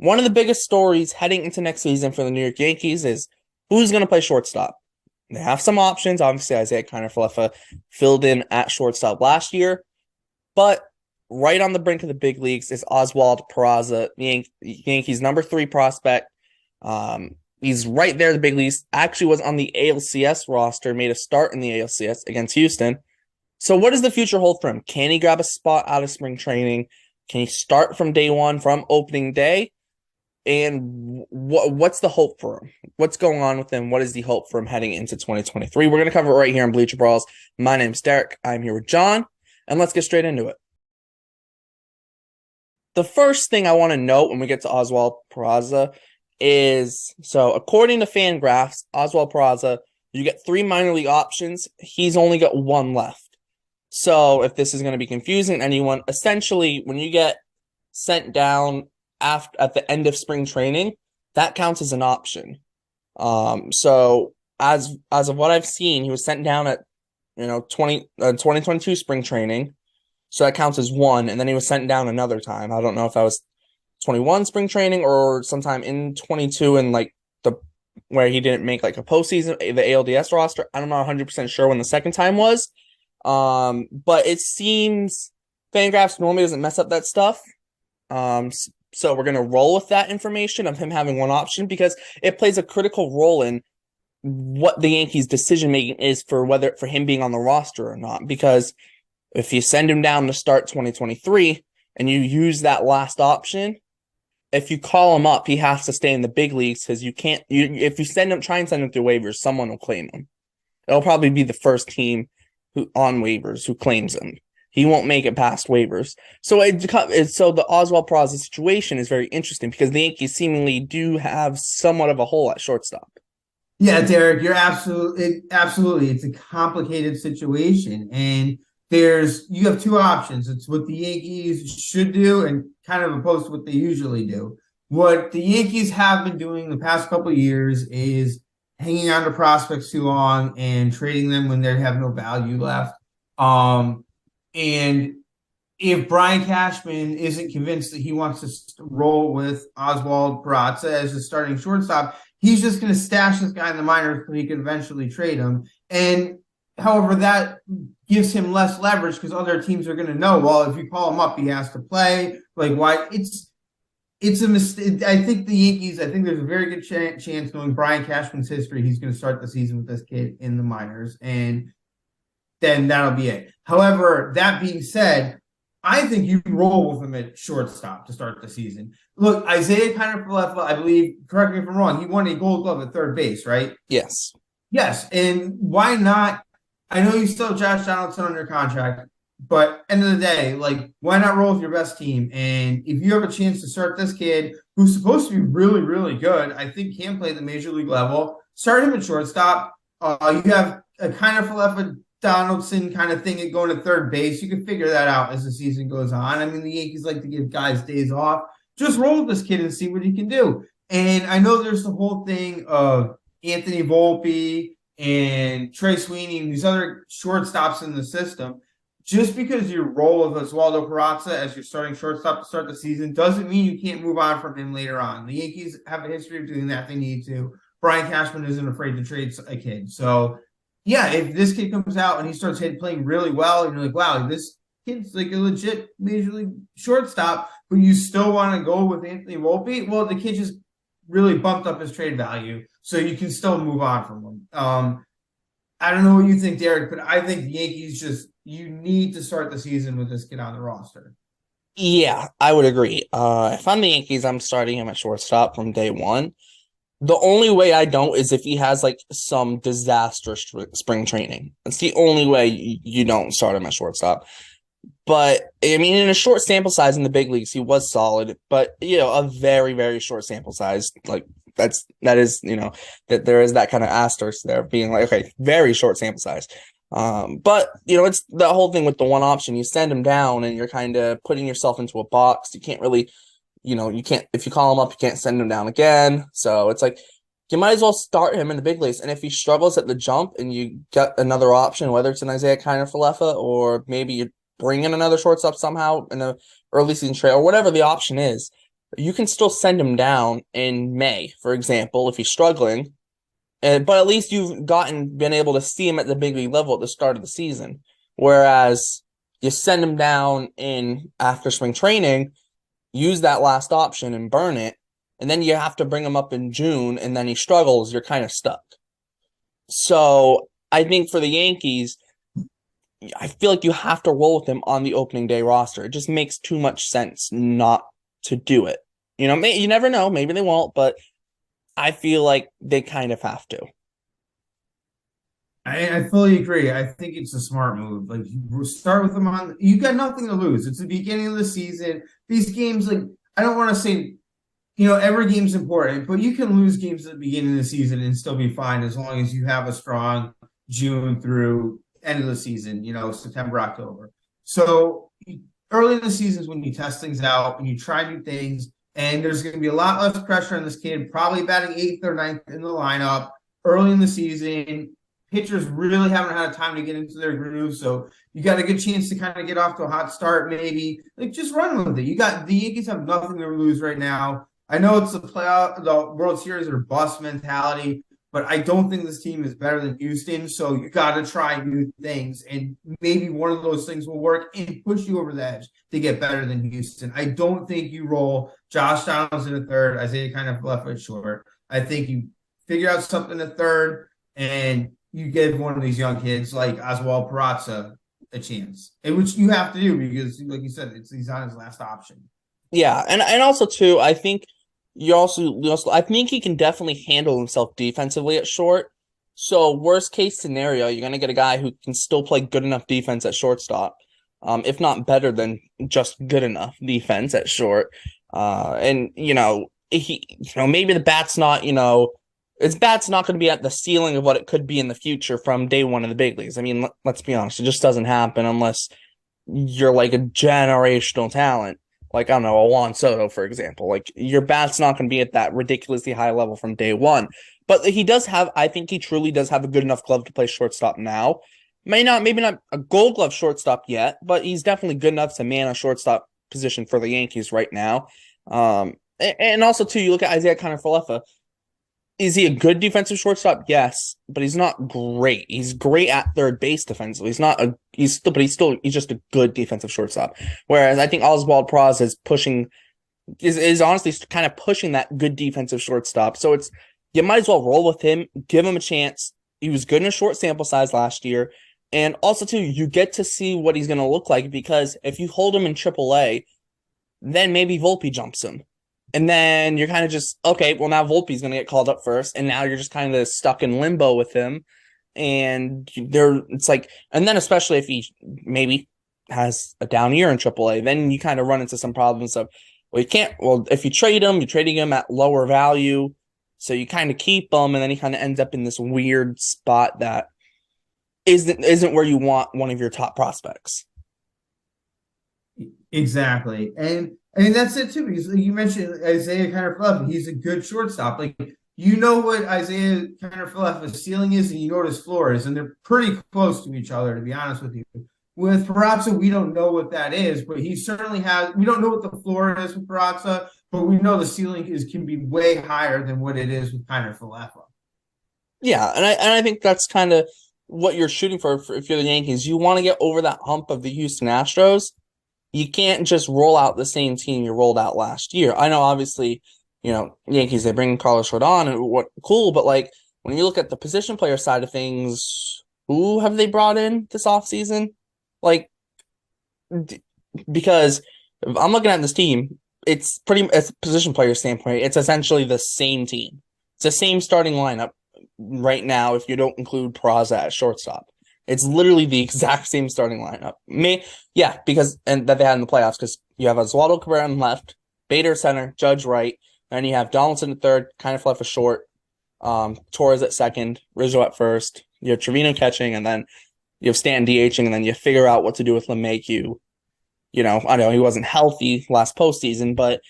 one of the biggest stories heading into next season for the New York Yankees is who's going to play shortstop. They have some options. Obviously, Isiah Kiner-Falefa filled in at shortstop last year, but right on the brink of the big leagues is Oswald Peraza, Yankees' number 3 prospect. He's right there in the big leagues. Actually was on the ALCS roster, made a start in the ALCS against Houston. So what does the future hold for him? Can he grab a spot out of spring training? Can he start from day one, from opening day? And what's the hope for him? What's going on with him? What is the hope for him heading into 2023? We're going to cover it right here on Bleacher Brawls. My name's Derek. I'm here with John, and let's get straight into it. The first thing I want to note when we get to Oswald Peraza is, so according to Fangraphs, Oswald Peraza, you get 3 minor league options. He's only got 1 left. So if this is going to be confusing to anyone, essentially when you get sent down at the end of spring training, that counts as an option. So as of what I've seen, he was sent down at 2022 spring training. So that counts as 1, and then he was sent down another time. I don't know if that was 21 spring training or sometime in 22 and where he didn't make like a postseason, the ALDS roster. I'm not 100% sure when the second time was. But it seems Fangraphs normally doesn't mess up that stuff. So we're going to roll with that information of him having 1 option because it plays a critical role in what the Yankees' decision-making is for him being on the roster or not. Because if you send him down to start 2023 and you use that last option, if you call him up, he has to stay in the big leagues because if you try and send him through waivers, someone will claim him. It'll probably be the first team on waivers who claims him. He won't make it past waivers. So the Oswald Peraza situation is very interesting because the Yankees seemingly do have somewhat of a hole at shortstop. Yeah, Derek, you're absolutely. It's a complicated situation, and you have 2 options. It's what the Yankees should do and kind of opposed to what they usually do. What the Yankees have been doing the past couple of years is hanging on to prospects too long and trading them when they have no value left. And if Brian Cashman isn't convinced that he wants to roll with Oswald Peraza as a starting shortstop, he's just going to stash this guy in the minors so he can eventually trade him. And however, that gives him less leverage because other teams are going to know, well, if you call him up, he has to play. Like, why? It's a mistake. I think there's a very good chance, knowing Brian Cashman's history, he's going to start the season with this kid in the minors, and then that'll be it. However, that being said, I think you roll with him at shortstop to start the season. Look, Isiah Kiner-Falefa, I believe, correct me if I'm wrong, he won a Gold Glove at third base, right? Yes. Yes, and why not? I know you still have Josh Donaldson under contract, but end of the day, why not roll with your best team? And if you have a chance to start this kid who's supposed to be really, really good, I think can play at the major league level, start him at shortstop. You have a Kiner-Falefa Donaldson kind of thing going to third base. You can figure that out as the season goes on. I mean, the Yankees like to give guys days off. Just roll with this kid and see what he can do. And I know there's the whole thing of Anthony Volpe and Trey Sweeney and these other shortstops in the system. Just because you roll with Oswaldo Peraza as your starting shortstop to start the season doesn't mean you can't move on from him later on. The Yankees have a history of doing that if they need to. Brian Cashman isn't afraid to trade a kid. So, yeah, if this kid comes out and he starts playing really well, and you're like, wow, this kid's like a legit major league shortstop, but you still want to go with Anthony Volpe, well, the kid just really bumped up his trade value, so you can still move on from him. I don't know what you think, Derek, but I think the Yankees you need to start the season with this kid on the roster. Yeah, I would agree. If I'm the Yankees, I'm starting him at shortstop from day one. The only way I don't is if he has some disastrous spring training. That's the only way you don't start him at shortstop. But I mean, in a short sample size in the big leagues, he was solid. But a very, very short sample size, that is that there is that kind of asterisk there, being okay, very short sample size. But it's the whole thing with the 1 option. You send him down, and you're kind of putting yourself into a box. You can't really. You can't, if you call him up, you can't send him down again. So it's you might as well start him in the big leagues. And if he struggles at the jump and you get another option, whether it's an Isiah Kiner-Falefa or maybe you bring in another shortstop somehow in the early season trade or whatever the option is, you can still send him down in May, for example, if he's struggling. But at least you've been able to see him at the big league level at the start of the season. Whereas you send him down in after spring training, use that last option and burn it, and then you have to bring him up in June, and then he struggles, you're kind of stuck. So I think for the Yankees, I feel like you have to roll with him on the opening day roster. It just makes too much sense not to do it. You never know. Maybe they won't, but I feel like they kind of have to. I fully agree. I think it's a smart move. Like you start with them on, you got nothing to lose. It's the beginning of the season. These games, like I don't want to say, every game's important, but you can lose games at the beginning of the season and still be fine as long as you have a strong June through end of the season. September, October. So early in the season is when you test things out and you try new things. And there's going to be a lot less pressure on this kid, probably batting eighth or ninth in the lineup early in the season. Pitchers really haven't had time to get into their groove, so you got a good chance to kind of get off to a hot start. Maybe just run with it. The Yankees have nothing to lose right now. I know it's the World Series or bust mentality, but I don't think this team is better than Houston. So you got to try new things, and maybe one of those things will work and push you over the edge to get better than Houston. I don't think you roll Josh Donaldson at third, Isiah Kiner-Falefa at short. I think you figure out something at third, and you give one of these young kids like Oswald Peraza a chance, which you have to do because, like you said, he's on his last option. Yeah, and also too, I think I think he can definitely handle himself defensively at short. So worst case scenario, you're gonna get a guy who can still play good enough defense at shortstop, if not better than just good enough defense at short. And maybe the bat's not his bat's not going to be at the ceiling of what it could be in the future from day one of the big leagues. I mean, let's be honest, it just doesn't happen unless you're like a generational talent. Like, I don't know, a Juan Soto, for example. Like, your bat's not going to be at that ridiculously high level from day one. But I think he truly does have a good enough glove to play shortstop now. Maybe not a gold glove shortstop yet, but he's definitely good enough to man a shortstop position for the Yankees right now. And also, too, you look at Isiah Kiner-Falefa. Is he a good defensive shortstop? Yes, but he's not great. He's great at third base defensively. He's just a good defensive shortstop. Whereas I think Oswald Peraza is honestly kind of pushing that good defensive shortstop. So you might as well roll with him, give him a chance. He was good in a short sample size last year. And also too, you get to see what he's gonna look like because if you hold him in AAA, then maybe Volpe jumps him. And then you're kind of just, okay, well, now Volpe's going to get called up first. And now you're just kind of stuck in limbo with him. And it's like, and then especially if he maybe has a down year in AAA, then you kind of run into some problems of, if you trade him, you're trading him at lower value. So you kind of keep him. And then he kind of ends up in this weird spot that isn't where you want one of your top prospects. Exactly. And I mean, that's it too, because you mentioned Isiah Kiner-Falefa. He's a good shortstop. Like, you know what Isiah Kiner-Falefa's ceiling is, and you know what his floor is, and they're pretty close to each other, to be honest with you. With Peraza, we don't know what that is, but he certainly has. We don't know what the floor is with Peraza, but we know the ceiling can be way higher than what it is with Kiner-Falefa. Yeah, and I think that's kind of what you're shooting for if you're the Yankees. You want to get over that hump of the Houston Astros. You can't just roll out the same team you rolled out last year. I know, obviously, Yankees, they bring Carlos Rodon and what cool, but like when you look at the position player side of things, who have they brought in this offseason? Like, because if I'm looking at this team, it's position player standpoint, it's essentially the same team. It's the same starting lineup right now if you don't include Peraza at shortstop. It's literally the exact same starting lineup. Because that they had in the playoffs because you have Oswaldo Cabrera on left, Bader center, Judge right, and you have Donaldson at third, Kiner-Falefa short, Torres at second, Rizzo at first. You have Trevino catching, and then you have Stanton DHing, and then you figure out what to do with LeMahieu. I know he wasn't healthy last postseason, but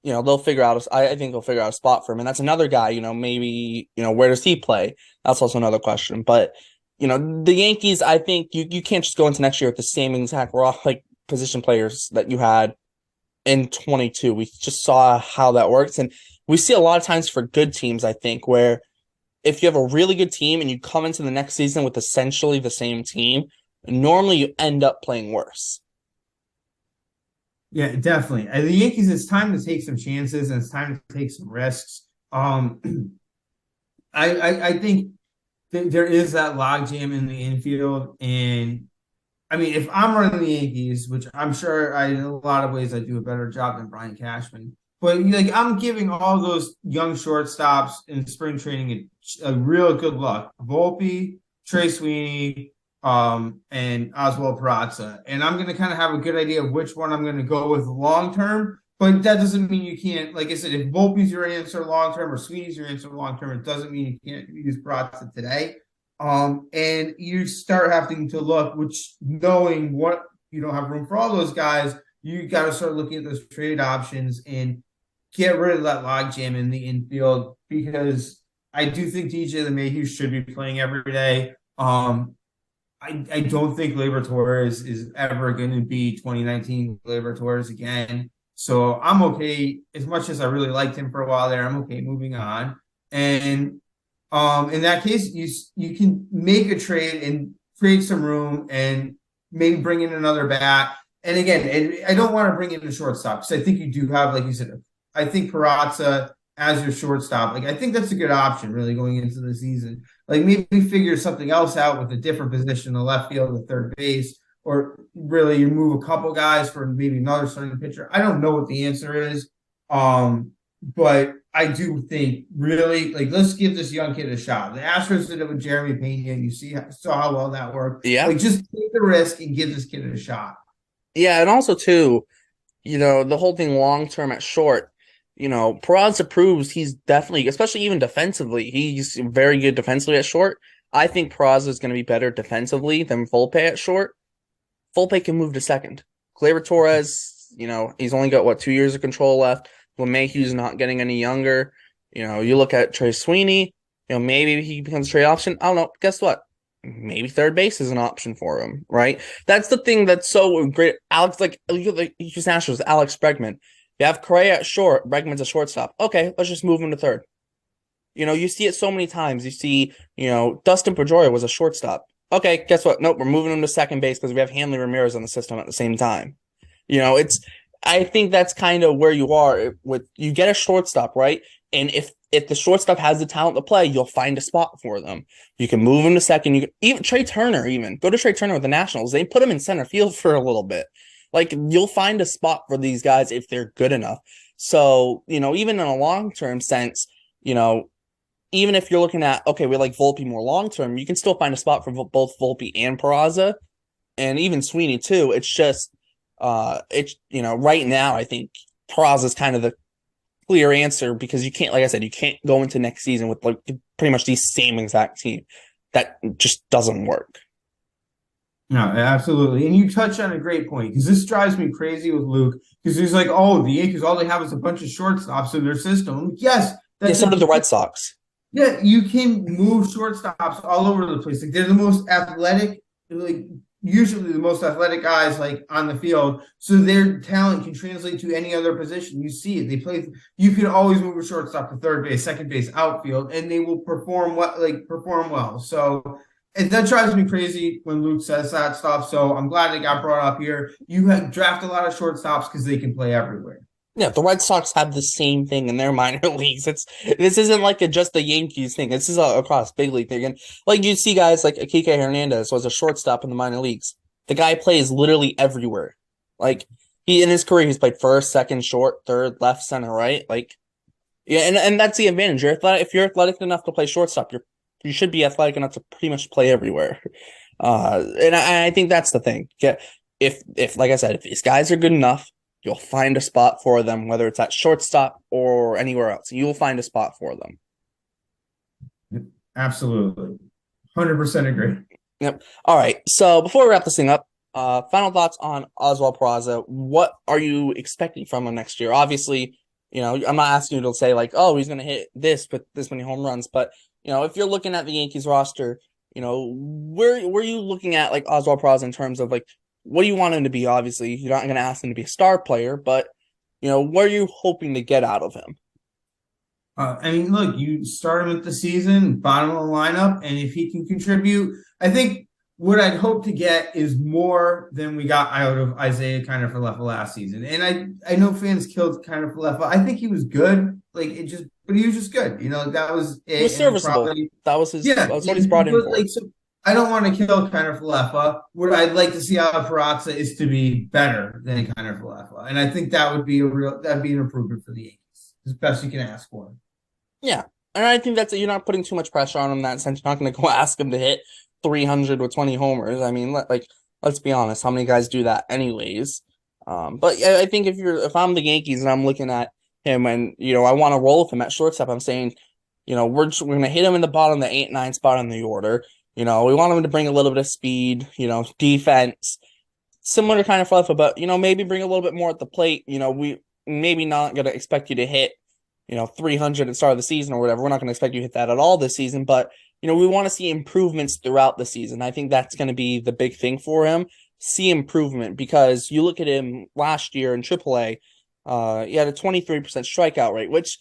they'll figure out. I think they'll figure out a spot for him, and that's another guy. Maybe where does he play? That's also another question, but. The Yankees, I think you can't just go into next year with the same exact raw position players that you had in 22. We just saw how that works. And we see a lot of times for good teams, I think, where if you have a really good team and you come into the next season with essentially the same team, normally you end up playing worse. Yeah, definitely. The Yankees, it's time to take some chances and it's time to take some risks. I think there is that logjam in the infield, and I mean, if I'm running the Yankees, which I'm sure in a lot of ways I do a better job than Brian Cashman, but like I'm giving all those young shortstops in spring training a real good luck. Volpe, Trey Sweeney, and Oswald Peraza, and I'm going to kind of have a good idea of which one I'm going to go with long term. But that doesn't mean you can't, like I said, if Volpe's your answer long term or Sweeney's your answer long term, it doesn't mean you can't use Peraza today. And you start having to look, which knowing what you don't have room for all those guys, you got to start looking at those trade options and get rid of that logjam in the infield because I do think DJ LeMahieu should be playing every day. I don't think Gleyber Torres is ever going to be 2019 Gleyber Torres again. So I'm okay, as much as I really liked him for a while there, I'm okay moving on. And in that case, you can make a trade and create some room and maybe bring in another bat. And again, I don't want to bring in a shortstop because I think you do have, like you said, I think Peraza as your shortstop. Like I think that's a good option, really, going into the season. Like maybe figure something else out with a different position, the left field, the third base, or really you move a couple guys for maybe another starting pitcher. I don't know what the answer is, but I do think really like let's give this young kid a shot. The Astros did it with Jeremy Pena. You saw how well that worked. Yeah. Like just take the risk and give this kid a shot. Yeah, and also too, the whole thing long term at short, Peraza proves he's definitely, especially even defensively, he's very good defensively at short. I think Peraza is going to be better defensively than Volpe at short. Volpe can move to second. Gleyber Torres, he's only got 2 years of control left. LeMahieu's not getting any younger. You look at Trey Sweeney, maybe he becomes a trade option. I don't know. Guess what? Maybe third base is an option for him, right? That's the thing that's so great. Alex, like Houston Astros, Alex Bregman. You have Correa at short, Bregman's a shortstop. Okay, let's just move him to third. You see it so many times. You see, Dustin Pedroia was a shortstop. Okay, guess what? Nope, we're moving him to second base because we have Hanley Ramirez on the system at the same time. I think that's kind of where you are with you get a shortstop, right? And if the shortstop has the talent to play, you'll find a spot for them. You can move him to second. You can even Trey Turner, go to Trey Turner with the Nationals. They put him in center field for a little bit. Like you'll find a spot for these guys if they're good enough. So, even in a long-term sense, even if you're looking at, okay, we like Volpe more long-term, you can still find a spot for both Volpe and Peraza and even Sweeney too. It's just, right now, I think Peraza is kind of the clear answer because you can't, like I said, you can't go into next season with like pretty much the same exact team. That just doesn't work. No, absolutely. And you touched on a great point because this drives me crazy with Luke because he's like, oh, the Yankees, all they have is a bunch of shortstops in their system. Yes. That's so do the Red Sox. Yeah, you can move shortstops all over the place. Like they're the most athletic, like usually the most athletic guys like on the field. So their talent can translate to any other position. You see it. They play. You can always move a shortstop to third base, second base, outfield, and they will perform well. So and that drives me crazy when Luke says that stuff. So I'm glad it got brought up here. You have draft a lot of shortstops because they can play everywhere. Yeah, the Red Sox have the same thing in their minor leagues. This isn't like just the Yankees thing. This is across big league thing. And like you see guys like Kike Hernandez was a shortstop in the minor leagues. The guy plays literally everywhere. Like he in his career, he's played first, second, short, third, left, center, right? Like yeah, and that's the advantage. If you're athletic enough to play shortstop, you should be athletic enough to pretty much play everywhere. And I think that's the thing. Yeah, if like I said, if these guys are good enough, you'll find a spot for them, whether it's at shortstop or anywhere else. You'll find a spot for them. Absolutely. 100% agree. Yep. All right. So before we wrap this thing up, final thoughts on Oswald Peraza. What are you expecting from him next year? Obviously, I'm not asking you to say like, oh, he's going to hit this, but this many home runs. But, if you're looking at the Yankees roster, where are you looking at like Oswald Peraza in terms of like, what do you want him to be? Obviously, you're not going to ask him to be a star player, but What are you hoping to get out of him? I mean, look, you start him at the season, bottom of the lineup, and if he can contribute, I think what I'd hope to get is more than we got out of Isiah Kiner-Falefa last season. And I know fans killed Kiner-Falefa. I think he was good, but he was just good. That was He was it, and serviceable. probably That yeah. was what he's brought in But for. so I don't want to kill Kiner-Falefa. What I'd like to see out of Peraza is to be better than Kiner-Falefa, and I think that'd be an improvement for the Yankees, as best you can ask for. Yeah. And I think that's it. You're not putting too much pressure on him in that sense. You're not going to go ask him to hit 300 with 20 homers. I mean, let's be honest. How many guys do that anyways? But yeah, I think if I'm the Yankees and I'm looking at him and, I want to roll with him at shortstop, I'm saying, we're going to hit him in the bottom, the 8, 9 spot on the order. We want him to bring a little bit of speed, defense, similar to kind of Falefa, but, maybe bring a little bit more at the plate. We maybe not going to expect you to hit 300 at the start of the season or whatever. We're not going to expect you to hit that at all this season, but, we want to see improvements throughout the season. I think that's going to be the big thing for him. See improvement, because you look at him last year in AAA, he had a 23% strikeout rate, which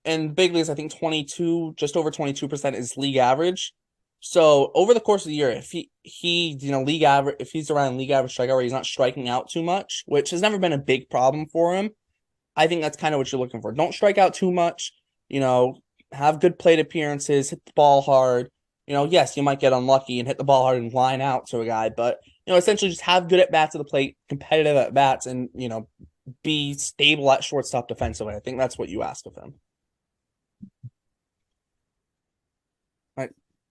in big leagues, I think just over 22% is league average. So over the course of the year, if league average, if he's around league average strikeout rate, he's not striking out too much, which has never been a big problem for him. I think that's kind of what you're looking for. Don't strike out too much, have good plate appearances, hit the ball hard. Yes, you might get unlucky and hit the ball hard and line out to a guy, but, essentially just have good at bats at the plate, competitive at bats, and, be stable at shortstop defensively. I think that's what you ask of him.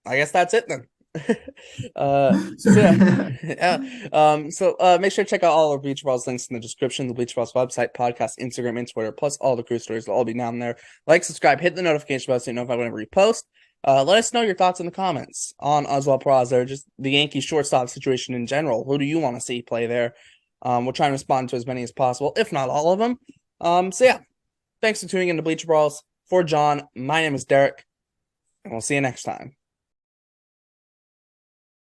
I guess that's it then. Make sure to check out all our Bleacher Brawls links in the description, the Bleacher Brawls website, podcast, Instagram, and Twitter, plus all the crew stories will all be down there. Like, subscribe, hit the notification bell so you know if I whenever we post. Let us know your thoughts in the comments on Oswald Peraza or just the Yankees shortstop situation in general. Who do you want to see play there? We'll try and respond to as many as possible, if not all of them. Thanks for tuning in to Bleacher Brawls. For John, my name is Derek, and we'll see you next time.